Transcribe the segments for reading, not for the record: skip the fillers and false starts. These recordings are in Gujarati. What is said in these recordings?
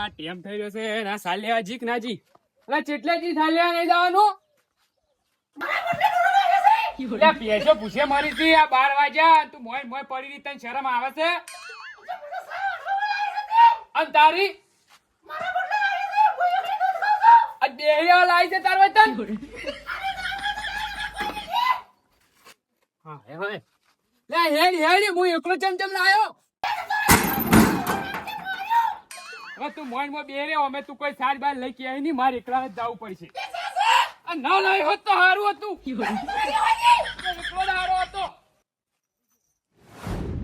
ટેમ થઈ રહ્યો છે ના સાલ્યા જીક ના જી એટલે ચેટલેજી સાલ્યા નહીં જવાનું એટલે પેશો પૂછે મારી હતી આ 12 વાગ્યા તું મોય મોય પડી રહી તને શરમ આવે છે અને તારી આ ડેરિયા લાઈ છે તાર વતન હા હે હવે લે હેડી હું એકલો ચમચમ લાયો હવે તું મોય મોય બેરે અમે તું કોઈ સારી બાર લઈ કે આવી નહીં મારે એકલા જ જવું પડશે આ ના લઈ હોત તો સારું હતું એકલો જ હારો હતો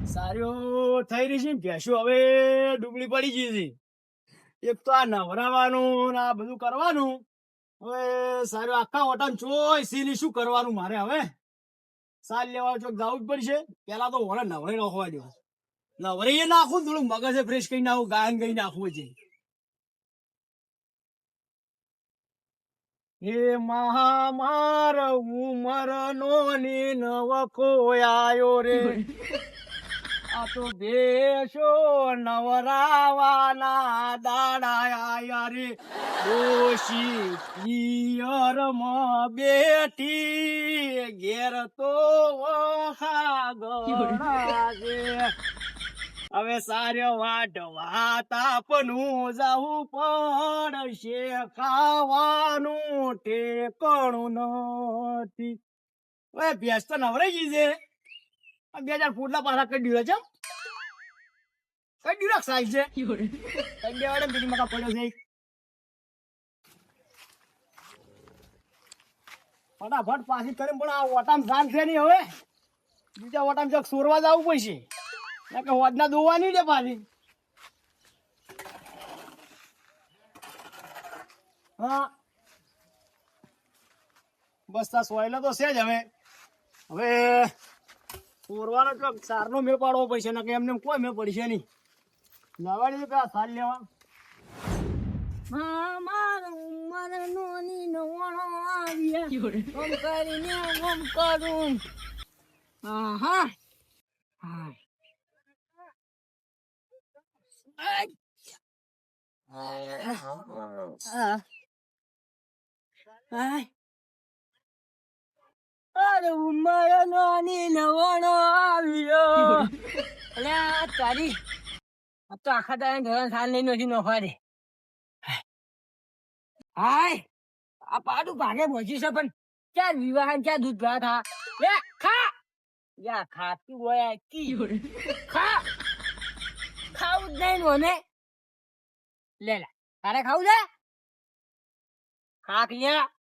સારું થઈ રહી છે ને ભેંસો હવે ડુબળી પડી ગઈ છે એક તો આ નવરાવાનું ને આ બધું કરવાનું હવે સારું આખા ઓટામ ચોય સીલી શું કરવાનું મારે હવે સાલ લેવા ચોક જવું જ પડશે પેલા તો ઓળે નવરે નાખવા દો નવરે નાખું થોડું મગજ ફ્રેશ કરી નાખું ગાયન ગઈ નાખવું છે હે મહામાર ઉમર નો ને નવખો આયો રે આ તો દેશો નવરાવાના દાડા આયા રે ડોશી પિયરમાં બેઠી ઘેર તો વહાગણા છે હવે સારો વાઢવા તાપનું જાવું પડશે ખાવાનું ઠેકાણું નથી હવે ભેંસ તો નવરાઈ ગઈ છે 2000 ફૂટલા પાછા કઈ દીધો છે કઈ દીધો સાઈઝ છે કઈ દેવાડે બીજી મકા પડ્યો છે ફટાફટ પાછી કરીને પણ આ ઓટામ શાંત છે નહીં હવે બીજા ઓટામ ચોક સોરવા જવું પડશે કે હોદના દોવાની છે પાછી હા બસ આ સોયલો તો છે જ હવે સોરવાનો ચોક સારનો મેળ પાડવો પડશે ને કે એમને કોઈ મેળ પડશે નહીં નવાડી પેલા સાર લેવા મારા ઉંમર નોની નવાણો આવ્યા ઓમ કરીને ઓમ કરું હા હા અરે ઉંમર નોની નવાણો આવ્યો એટલે તારી આ તો આખા દાડા ઘર સાલ નહીં નથી નોખવા દે હાય આ પાડું ભાગે પહોંચી છે પણ ક્યાં વિવાહ ક્યાં દૂધ ભરા થા લે ખા યા ખાતું હોય કી ખા ખાવું જ નહીં મને લે લે તારે ખાવું છે ખાક લ્યા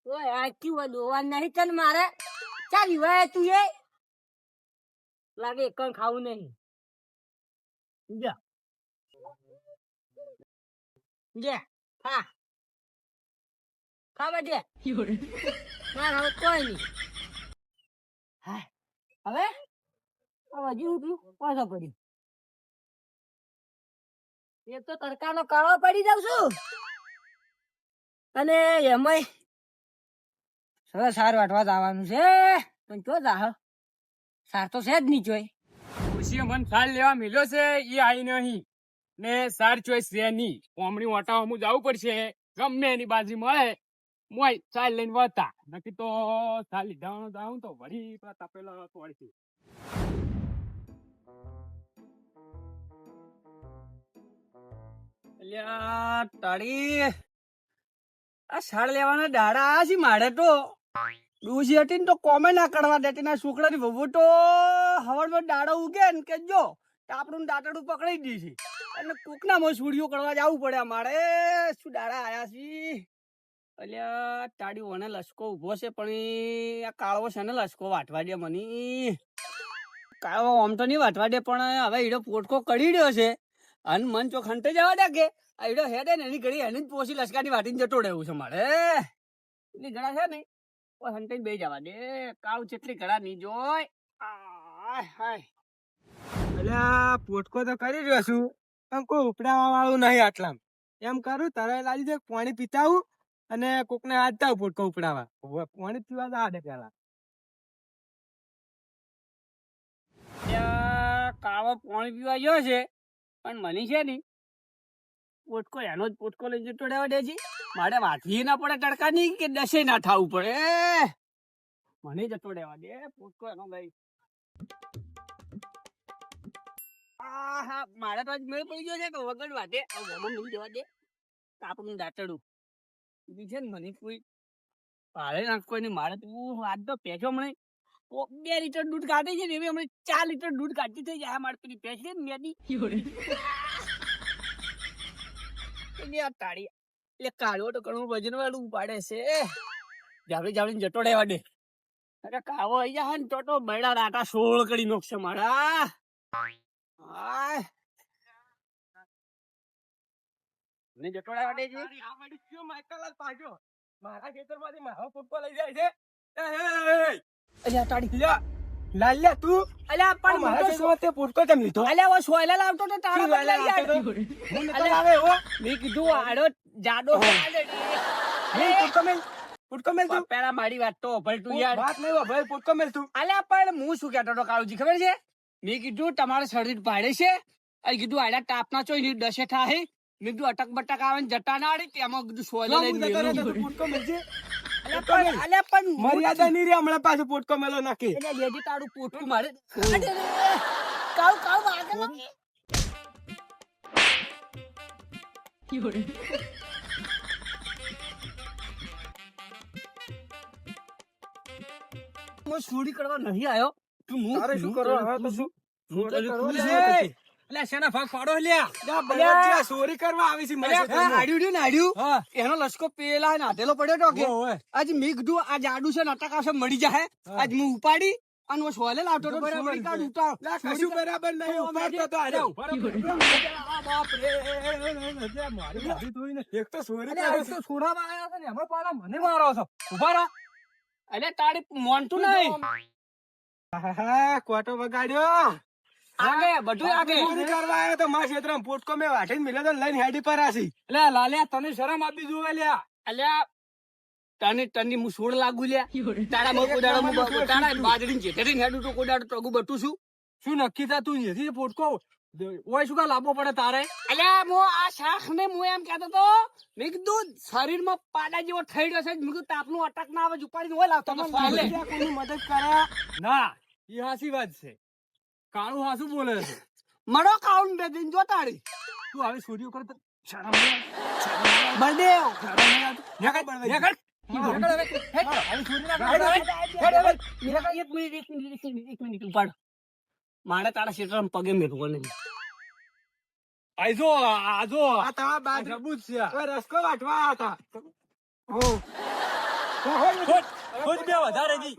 ઓય આ ક્યું દોવા નહીં તને મારે ચાલ વિવાહ તું એ લાગે એક ખાવું નહીં જા જા ખા ખા બેટે ના હવે કોઈ નહીં હા હવે હજુ ઉઠ્યું પાછો પડ્યું એ તો તડકાનો કાળો પડી જાઉં છું અને એમાંય હવે સાર વાટવા જવાનું છે પણ ચો જા સાર તો છે જ નહીં જોઈ ખુશીએ મન સાલ લેવા મિલ્યો છે એ આવી નહીં ને સાર ચોઈસ છે નહીં કોમડી ઓટા હું જવું પડશે ગમે એની બાજી મળે મોય સાલ લઈને વતા નક્કી તો સાલ લીધા જાઉં તો વળી તપેલા તોડશે અલ્યા તાળી આ સાડ લેવાના દાડા આયા છે મારે તો ડૂસી હતી ને તો કોમે ના કરવા દેતી ના છોકરાની વહુ તો હવારમાં દાડો ઉગે ને કે જો તાપડું દાંતડું પકડી દીધી એટલે કોકના માં સુડીઓ કરવા જવું પડે મારે શું દાડા આયા છે અલ્યા તાળી ઓને લસકો ઉભો છે પણ આ કાળવો છે ને લસકો વાટવા દે મને કાળવો આમ તો નહીં વાટવા દે પણ હવે હીરો પોટકો કરી રહ્યો છે અને મન ચોક હંતે જવા દે કે આ હીરો હેડે ને એની ઘડી એની જ પોસી લસકાની વાટીને જતો રહેવું છે મારે એની ઘડા છે ને હંતે બે જવા દે કાળું ચેટલી ઘડા નહીં જોય હાય એટલે પોટકો તો કરી રહ્યો છું પણ કોઈ ઉપડાવા વાળું નહીં આટલા એમ કરું તારે લાગી જાય પાણી પીતાવું અને કોકને હાથ થાવ પોટકો ઉપડાવા પાણી પીવા તો આડે પેલા કાળો પાણી પીવા ગયો છે પણ મને છે ને પોટકો એનો જ પોટકો લઈ જતો રહેવા દેજી. મારે વાંચી ના પડે તડકાની કે દસે ના થાવું પડે. મને જતો રહેવા દે પોટકો એનો લઈ. મારે તો આજ મેળ પડી ગયો છે કે વગર વાટે નહીં જવા દે. આપણું દાંતડું બીજે ને મને કોઈ ભાડે નાખો નહીં. મારે તો આજ તો પેચો મને 2 લીટર દૂધ કાઢે છે ને એવી હમણાં 4 લીટર દૂધ કાઢતી થઈ જાય. મારે પેલી પેચ છે ને મેદી તાળી એટલે કાઢવો તો ઘણું વજન વાળું ઉપાડે છે. જાવડી જાવડી જતો રહેવા દે. અરે કાવો આઈ જા ને તો બૈડા રાટા 16 કરી નોખશે મારા. હાય મને જતો રહેવા દે છે. આ વળી કયો માઈકલ જ પાછો મારા ખેતરમાંથી મારો પોટકો લઈ જાય છે. અલ્યા તાળી લાલ્યા તું અલ્યા પણ મારા હું તો ખેતરમાં તે પોટકો કેમ લીધો? અલ્યા ઓ સોયલા લાવતો તો તારા શું બદલે સોયલા લાવતો તો? યાર. હું નતો અલ્યા, લાવે હો. મેં કીધું આડો જાડો મેં પોટકો મેલ તું. પેલા મારી વાત તો ભલતું યાર. વાત નહીં હો ભાઈ, પોટકો મેલ તું. અલ્યા પણ હું શું કહેતો હતો કાળુજી ખબર છે? મેં કીધું તમારે શરીર ભાડે છે. અહીં કીધું આડા તાપના ચોઈ ની દશે થાય. મેં કીધું અટક બટક આવે ને જટા ના આડી તેમાં કીધું સોયલા હું લઈને જતો રહેતો મેલું. તું પોટકો મેલજે. અલ્યા પણ મર્યાદા નહીં રે હમણાં પાછો પોટકો મેલો નાખી. એટલે લેજી તારું પોટકું મારે કાળું આગળ નાખી. હું ચોરી કરવા નહીં આવ્યો. તારે શું કરવા હવે તો શું? ચોરી કરવા છે. આવ્યો પછી. એટલે શેના ભાગ પાડો લ્યા? જા બળદિયા ચોરી કરવા આવી છે મારા ખેતરમાં. આડ્યું રહ્યું ને આડ્યું હા એનો લશ્કો પેલા નાધેલો પડ્યો તો કે ઓય આજ મેં કીધું આ જાડુ છે નાટક આવશે મળી જાય. આજ હું ઉપાડી અને હું સોલે લાવતો તો બરાબર ચોરી છે. કાઢ ઉતાર. લા, કશું બરાબર નહીં ઉપાડતો તો આર્યો. મારી ભાભી ધોઈને એક તો ચોરી અલ્યા, કરે આ છે. તો છોડામાં આયા છે ને એમાં પાછા મને મારો છો. ઉભા રહો. અલે તારી મોનતું નહીં. આહા, કોટો બગાડ્યો. આગે બધું આગે. ચોરી કરવા આવ્યો તો મારા ખેતરમાં પોટકો મેં વાટીને મિલ્યો તો લઈને હેડી પર આસી. અલ્યા લાલ્યા તને શરમ આપી જોવે લ્યા. અલ્યા તને હું સોળ લાગુ લ્યા. તારા બહુ કોદાડો હું તારા બાજરીને જેઠેરીને હેડું તો કોદાડો ટગું બટું છું. શું નક્કી થતું નથી પોટકો ઓય શું કા લાવવો પડે તારે? અલ્યા હું આ શાખ ને હું એમ કહેતો તો મેં કીધું શરીરમાં પાડા જેવો થઈ ગયો છે. મેં કીધું તાપનું અટક ના આવે ઉપાડીને હોય લાવતો તો સોલે. બીજા કોઈની મદદ કરે. ના એ હાસી વાત છે. કાળું હાસું બોલે છે. મડો કાઉન બે દિન જો તારી તું આવી ચોરીઓ કરે તો શરમ નહીં આવે? બળદેવ શરમ નહીં આવતી? નેકળ, નેકળ. નેકળ હવે. આવી ચોરી ના કરે. એક મિનિટ ઉપાડ. મારે તારા ક્ષેત્રમાં પગે મેળવો નહીં. આઈ જો આ જો આ તમારા બાજુ સબૂત છે આ. કોઈ રસ્કો વાટવા આવ્યા હતા. હો. ખોજ બે વધારે જી.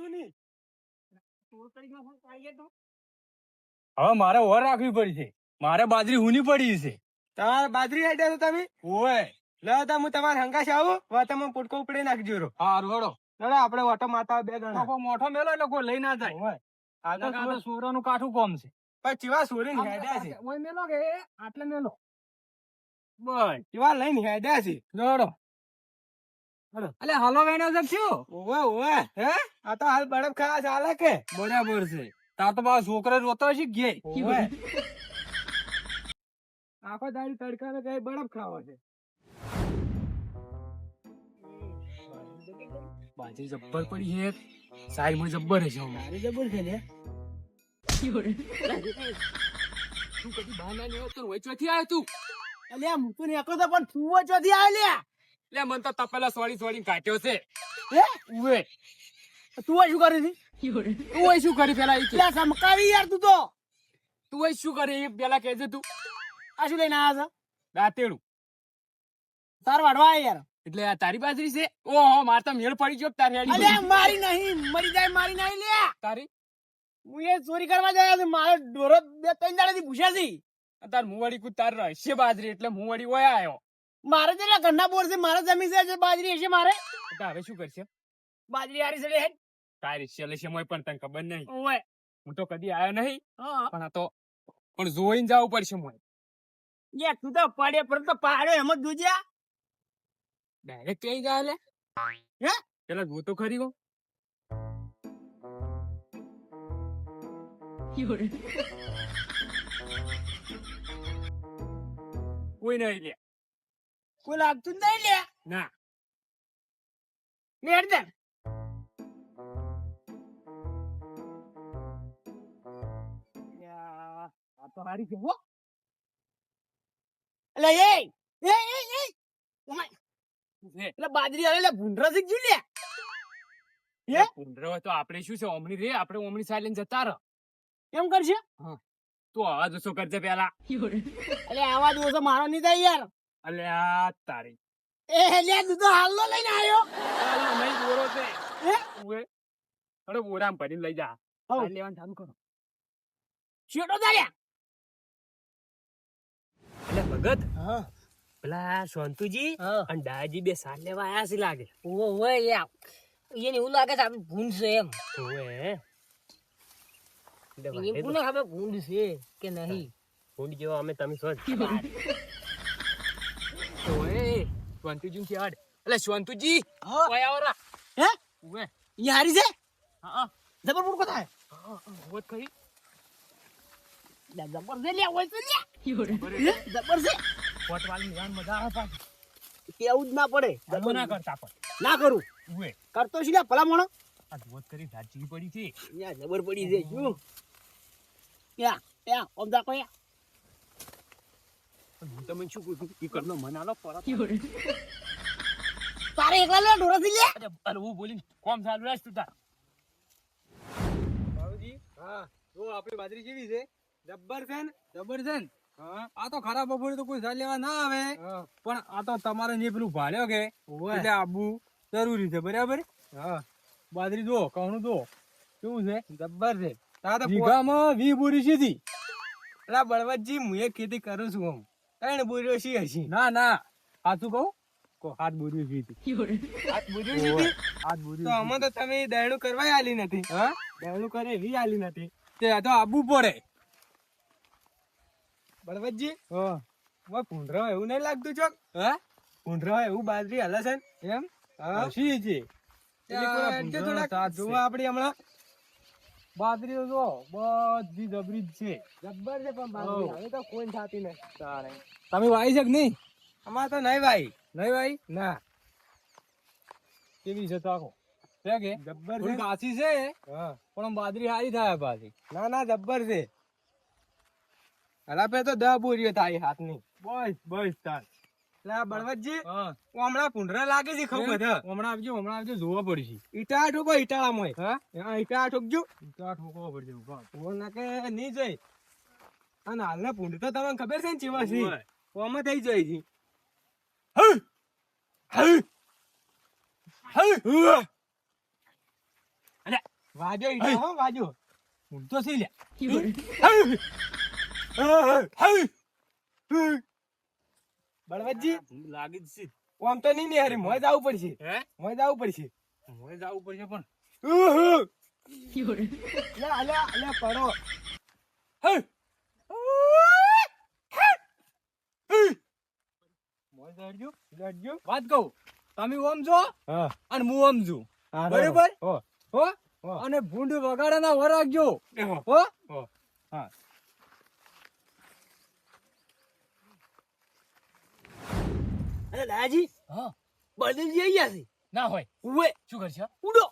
હવે મારે ઓર રાખવી પડી છે. મારે બાજરી હુની પડી છે. તમારે બાજરી હેડ્યા છો તમે? ઓય લે તો હું તમારે હંગાશ આવું હવે તમે પોટકો ઉપડી નાખજો રો. હારું હેડો. ચાલો આપણે ઓટો માતા બે જણા. કોઈ મોટો મેલો એટલે કોઈ લઈ ના જાય. ઓય. આ તો આ તો સુરાનું કાઠું કોમ છે. પણ ચીવા સોરીને હેડ્યા છે. ઓય મેલો કે આટલે મેલો. બસ ચીવા લઈને હેડ્યા છે. જોડો. અલે હાલો વેણો છે શું? ઓવે ઓવે હે આ તો હાલ બરફ ખાવા ચાલે કે બરાબર છે. તાર તો બા છોકરા રોતા છે કે ઓવે આખો દાડી તડકા ને કઈ બરફ ખાવો છે. બાજરી જબ્બર પડી છે. સાઈ માં જબ્બર છે. તારી જબર છે ને. તું કદી બહાર ના નીકળતો હોય ચોથી આવ્યો તું? અલ્યા મૂકું નીકળો તો પણ ફૂવો ચોથી આવે લ્યા. એટલે મને તો તપેલા સોડી કાઢ્યો છે. હે ઉવે તું શું કરી હતી? તું ઓય શું કરી પેલા ઈ કે? લ્યા સમકાવી યાર તું તો. તું ઓય શું કરી એ પેલા કહેજે તું. આ શું લઈને આવ્યા છે? દાંતેડું. તાર વાડવા આયા યાર. એટલે આ તારી બાજરી છે? ઓહો માર તો મેળ પડી ગયો તારી આડી. અલ્યા મારી નહીં મરી જાય મારી નહીં લ્યા. તારી હું એ ચોરી કરવા જાય છે. મારો ઢોરો 2-3 દાડાથી ભૂસ્યા છે. તાર મુવાડી કુ તાર રહેશે બાજરી એટલે મુવાડી ઓય આવ્યો. મારે તો એટલે ઘરના બોર છે મારે જમીન છે જે બાજરી હશે મારે. એટલે હવે શું કરશે? બાજરી હારી છે હેડ. તારી છેલ્લે છે મોય પણ તને ખબર નહીં. ઓય હું તો કદી આવ્યો નહીં હા પણ આ તો પણ જોઈને જવું પડશે મોય. યાર તું તો પડે પર તો પાડ્યો એમ જ જોજે. ડાયરેક્ટ ક્યાંય જાય લે? હે પેલા જો તો ખરી હો. કોઈ નહીં લે. કોઈ લાગતું જ નહીં લે. ના નેડ દે. યા, આ તો હારી છે હો. એટલે ઓમાય. એટલે બાજરી આવે એટલે ભૂંડરા થી ગયું લે. હે? ભૂંડરો હોય તો આપણે શું છે ઓમની રે આપણે ઓમની સાઈડ લઈને જતા રહો એમ કરશે? તો અવાજ ઓછો કરજે પેલા એટલે આવા દિવસો મારો નહીં થાય યાર. અલ્યા તારી લે તું તો હાલનો લઈને આવ્યો. અલ્યા, નહીં બોરો છે હે? ઉએ અરે બોરામ ભરીને લઈ જા હઉ. આ લેવાનું ચાલુ કરો શેટો તાર્યા. એટલે ભગત હા પેલા શાંતુજી હા. અને દાદાજી બે સાલ લેવા આયા છે લાગે ઓવે યાર એને એવું લાગે છે આપણે ભૂંડ છે એમ. ઓએ એને કોને ખબર ભૂંડ છે કે નહીં. ભૂંડ જેવો અમે તમે છો ઓએ શાંતુજી કે હડ એટલે શાંતુજી હા. ઓય આવો રા હે ઓએ ઈ હારી છે હા જબર ભૂંડ કોથાય. હોત કરી જબર છે લે હોય તો લે. બરે હે? જબર છે પોટવાળી જાન મજા આવે પાછી કેવું જ ના પડે. જબર ના કરતા પણ ના કરું ઓએ કરતો છે લે ભલા મોણો. આ ધોત કરી ધાચી પડી છે યા જબર પડી છે શું યા ઓમ જા કોઈ હું તમને શું કહું ઈ કરનો મન આલો પરત તારે એકલા લે ઢોરા થી લે. અરે હું બોલીને કોમ ચાલુ રાખ તું તાર બાબુજી હા જો આપણી બાજરી કેવી છે જબ્બર છે ને જબ્બર છે ને હા આ તો ખરાબ બપોરે તો કોઈ સાલ લેવા ના આવે પણ આ તો તમારે જે પેલું ભાડ્યો કે એટલે આબુ જરૂરી છે બરાબર હા બાજરી જો કણું જો કેવું છે જબ્બર છે વીઘામાં 20 બોરી સીધી એટલે બળવતજી હું એક ખેતી કરું છું હું 3 બોરીઓ સી હશી ના ના સાચું કહું કો 7 બોરીઓ સીધી 7 બોરીઓ સીધી 7 બોરીઓ તો અમે તો તમે દહેણું કરવા આલી નથી હા દહેણું કરે એવી આલી નથી તે આ તો આબુ પડે બળવતજી હા ભૂંડરા એવું નહીં લાગતું ચોક હા ભૂંડરા એવું બાજરી હલે છે એમ હા સી છે આપડી હમણાં બાજરી જો બધી જબરી જ છે જબ્બર છે પણ બાજરી હવે તો કોઈ થતી નથી તમે વાઈ છે કે નહીં અમારે તો નહીં વાઈ નહીં વાઈ ના કેવી છે તો આખો છે કે જબ્બર છે કાચી છે પણ બાજરી સારી થાય બાજરી ના ના જબ્બર છે હલાપે તો 10 બોરીઓ થાય હાથની બસ બસ તાર એટલે બળવતજી હમણાં ભૂંડરા લાગે છે ખબર બધા હમણાં આવજો જોવા પડશે ઈટા ઠોકો ઈટાળામાં હા ઈટા ઠોકજો ઈટા ઠોકવો પડશે ઓ ના કે નહીં જોઈ અને હાલના ભૂંડ તો તમને ખબર છે ને ચેવા છે ઓમાં થઈ જાય છે વાજો ઈટા હો વાજો ભૂંડ તો સી લે બળવતજી લાગી જ છે આમ તો નહીં ને હરી મોય જવું પડશે હે મોય જવું પડશે મોય જવું પડશે પણ અલ્યા પડો મોય જડજો લડજો વાત કહું તમે ઓમ છો અને હું ઓમ છું બરોબર હો અને ભૂંડ વગાડાના વરાગજો હો હા અરે દાદાજી હા બળદેવજી આઈ ગયા છે. ના હોય ઉવે શું કરશે ઉડો.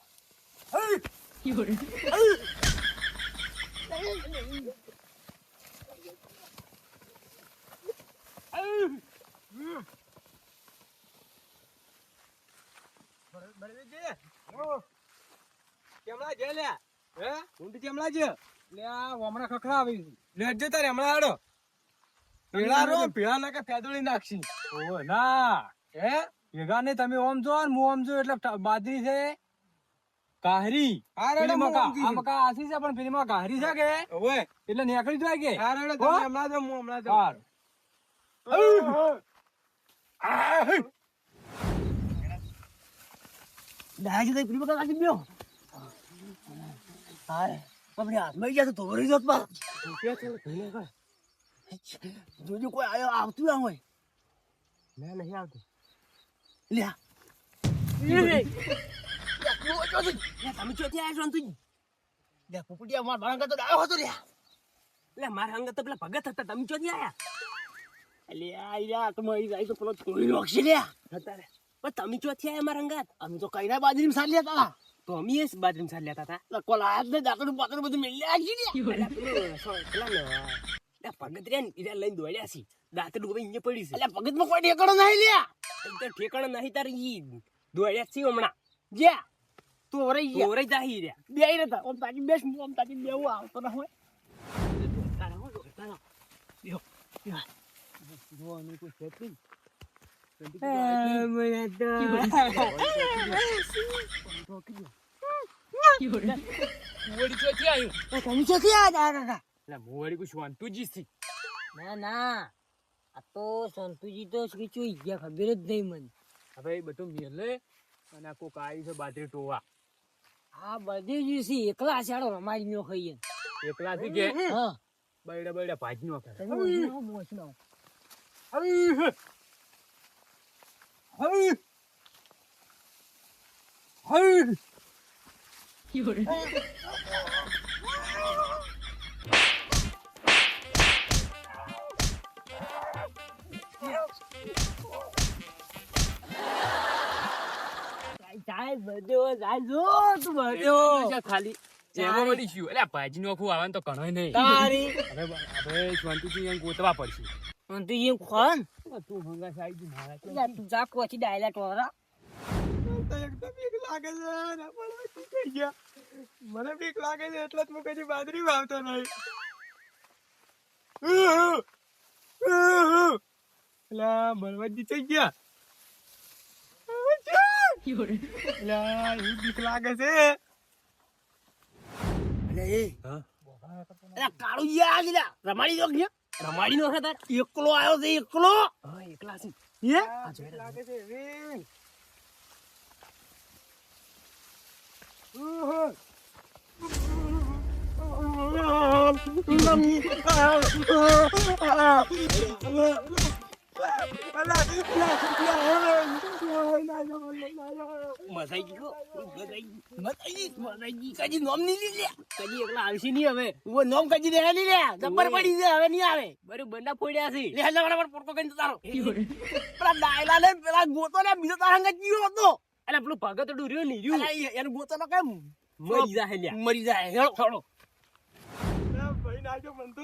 કેમલા જે લે હે ઊંટ કેમલા છે લે આ હમણાં ખખડા આવી લેજો તારે હમણાં આડો પેલા રો પેલા ના કે ફેદોળી નાખશી ઓ ના હે ભેગા ને તમે ઓમ જો ને હું ઓમ જો એટલે બાજરી છે કાહરી પેલી મકા આ મકા આસી છે પણ પેલી માં કાહરી છે કે ઓએ એટલે નીકળી જાય કે હા રેડો તમે હમણાં જો હું હમણાં જો દાદાજી તો પેલી વખત રાખી લ્યો. હા આપણે હાથમાં ગયા તો ધોરી જોત પા જોજો કોઈ આયો આવતું ના હોય. ના નહીં આવતું લ્યા તમે ચોથી આવ્યા છો તું લ્યા પોપટિયા મારા અંગત તો ડાયો હતો લ્યા. એટલે મારા અંગત તો પેલા ભગત હતા તમે ચોથી આયા અલ્યા યાર તો મરી જાય તો પેલો છોડી નાખશે લ્યા અત્યારે પણ તમે ચો થયા અમારા અંગાત અમે તો કઈના બાજરીમાં સાર લેતા હતા તો અમે એ બાજરીમાં સાર લેતા હતા કોલ આયા જ ને દાતરું પાતરું બધું મેલી આવી ને પગત રે લઈને દોડ્યા છે દાતરું હવે અહીંયા પડી છે એટલે પગતમાં કોઈ ઠેકાણો નહીં લ્યા ઠેકાણો નહીં તારે ઈ દોડ્યા છે હમણાં જ્યાં તો ઓરાઈ ગયા ઓરાઈ જાહી રે બે રહેતા ઓમ તાજી બેસ ઓમ તાજી બેવું આવતો ના હોય ના ના આ તો સંતુજી તો જોઈ ગયા ખબર જ નહીં મને હવે એ બધું મેલે અને આ કોક આવી છે બાજરી ટોવા આ બધી જ છે એકલા ચાડો રમાડી નો ખાઈએ એકલા થી કે હા બૈડા બૈડા ભાજ નો કરે મોસનો જાય બધો જાય જો તું બધો ખાલી એમાં વળી શું એટલે ભાજી નો આવવાનું તો ઘણો નહીં તારી હવે શાંતિથી એમ ગોતવા પડશે સંતુજી ખોન તું હંગા સાઈડ મારા તું જા કોચી ડાયલા ટોરા એકદમ બીક લાગે છે ને પણ શું થઈ ગયા મને બીક લાગે છે એટલે જ હું કદી બાજરી વાવતો નહીં એટલે બળવાજી થઈ ગયા બીક લાગે છે કાળું યાર રમાડી દો રમાડી નો તાર એકલો આવ્યો છે એકલો એકલા છે લાગે છે મસાઈ ગયો મસાઈ કજી નોમ નહીં લે કજી એકલા આવશે નહીં હવે હું નોમ કજી દે નહીં લે જબ્બર પડી છે હવે નહીં આવે બરોબર બંડા ફોડ્યા છે લે હલ્લા બરાબર પોટકો કરીને તારો પેલા ડાયલા ને પેલા ગોતો ને બીજો તારા હંગા જીવો હતો એટલે પેલું ભગત ડુર્યો નહીં રહ્યું એનું ગોતો નો કેમ મરી જાય લ્યા મરી જાય હેળો થોડો ભાઈ નાજો મન તો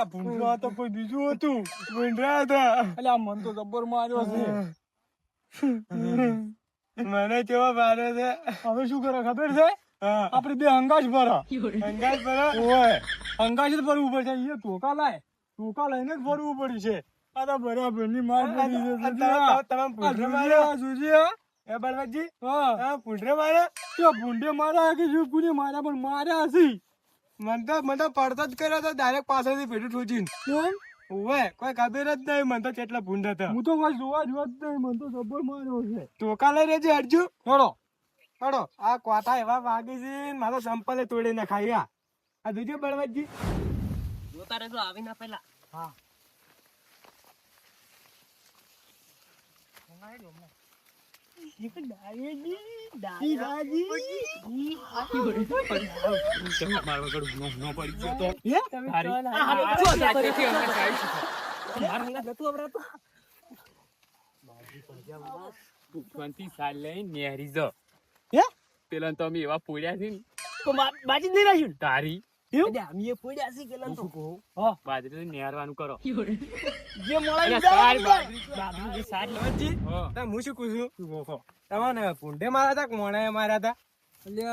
ભૂંડરા તો કોઈ બીજું હતું ભૂંડરા હતા એટલે મન તો જબ્બર માર્યો છે મને કેવા મારે છે હવે શું કરે ખબર છે આપડે બે હંગાશ ભરા હંગાશ ભરા ઓય હંગાશ જ ભરવું પડશે એ ટોકા લઈને જ ભરવું પડ્યું છે આ તો બરાબર ની માર પડી છે તમે પૂંઢે માર્યા જોજી એ બળવતજી હા પૂંઢે માર્યા તો પૂંઢે માર્યા કે શું પૂરી માર્યા પણ માર્યા હશે મને તો પડતો જ કર્યો તો ડાયરેક્ટ પાછળથી પેટું ઠોચીને ઓવે કોઈ ખબર જ નહીં મને તો કેટલા ભૂંડ હતા હું તો કોઈ જોવા જ નહીં મને તો જબર માર્યો છે ટોકા લઈ રહેજે હરજુ થોડો આ કોટા એવા વાગી છે મારો સંપલે તોડી ને ખાયા આ જોજો બળવતજી જોતા રહેજો આવી ના પેલા હા પેલા તો અમે એવા પોડ્યા છે ને બાજી નહીં રહ્યું તારી અમે ફોડ્યા છે પેલા તો બાજરી નેરવાનું કરો જે હું શું પૂછું તમને પૂંઢે માર્યા હતા કે મોણાએ માર્યા હતા એટલે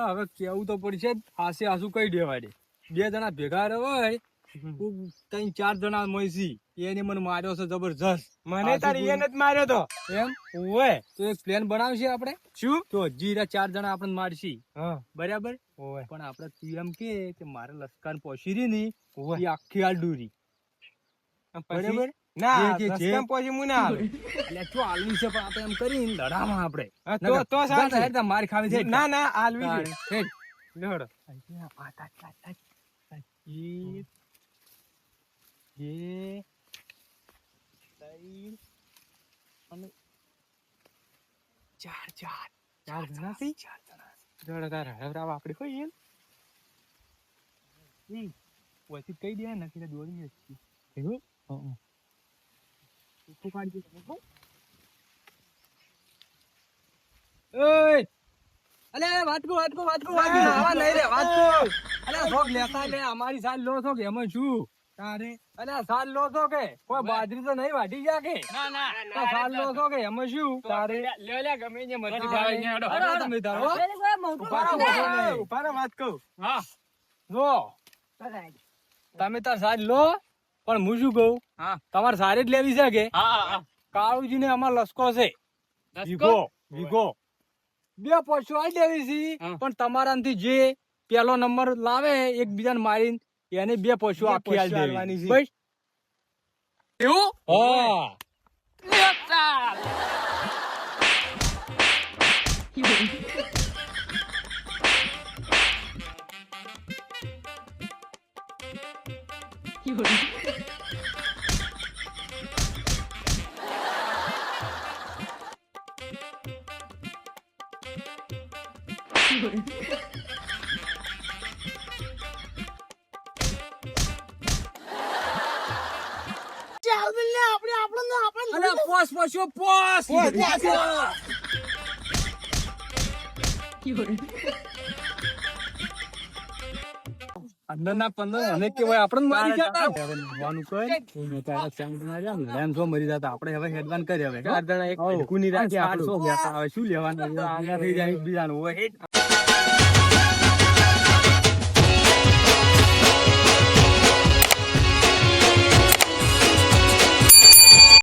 હવે કેવું તો પડશે હાસે હાસુ કઈ દેવાડે બે જણા ભેગા હોય 3-4 જણા મળશી એને મને માર્યો છે જબરજસ્ત મને તારી એને જ માર્યો તો એમ ઓય તો એક પ્લાન બનાવશે આપણે શું તો હજી 4 જણા આપણને મારશી બરાબર ઓય પણ આપણે તું એમ કે મારે લશ્કર પહોંચી રહી ને એ આખી આ ડૂરી બરાબર ના જે- જે- રસ્તામાં પછી હું ના હાલું. એટલે શું આલવી છે પણ આ તો એમ કરીને લડામાં આપણે હા, તો સાચું. હેડ તાર માર ખાવી છે ના ના હાલવી છે. હેડ. લેવડો. ચાર જણા છે? લેવડો તાર હળવરાવા આપણે હોઈએ ને. પછી કહી દે ને કે દોડી જશે. એવું? હં. તું કાઢી દે. ઓય અલે વાટકો આવા નહીં રે વાટકો અલે શોખ લેતા લે અમારી સાલ લો છો કે એમાં શું તારે અલે સાલ લો છો કે કોઈ બાજરી તો નહીં વાટી જા કે ના ના તો સાલ લો છો કે એમાં શું તારે લે ગમે તે મરજી ભાવે ને હેડો. અરે તમે તારો પેલી કોઈ મોટું ઉભા રહો, મોટું ઉભા રહો. નહીં. ઉભા રહો, વાત કહું. હા જો તમે તાર સાલ લો પણ હું શું કહું હા તમારે સારી જ લેવી છે કે હા કાળુજી ને અમાર લસકો છે વીઘો વીઘો બે પશુ આ લેવી છે હા. પણ તમારાથી જે પેલો નંબર લાવે એકબીજાને મારીને એને બે પશુ આખી આલ પશુ આલવાની દેવી છે. બસ એવું હા લે ચાલ. અલે પોસ પશુ પોસ અંદરના 15 અને કેવાય આપણે મારી જતા હવે નવાનું કર હું તારા ચાંદ ના જામ ને એમ જો મરી જતા આપણે હવે હેડવાન કરી હવે ચાર જણા એક હઉ. ભેગું નહીં રાખીએ આ 500 આપણું. ગયા તા, હવે શું લેવાનું થઈ જાય બીજાનું હોય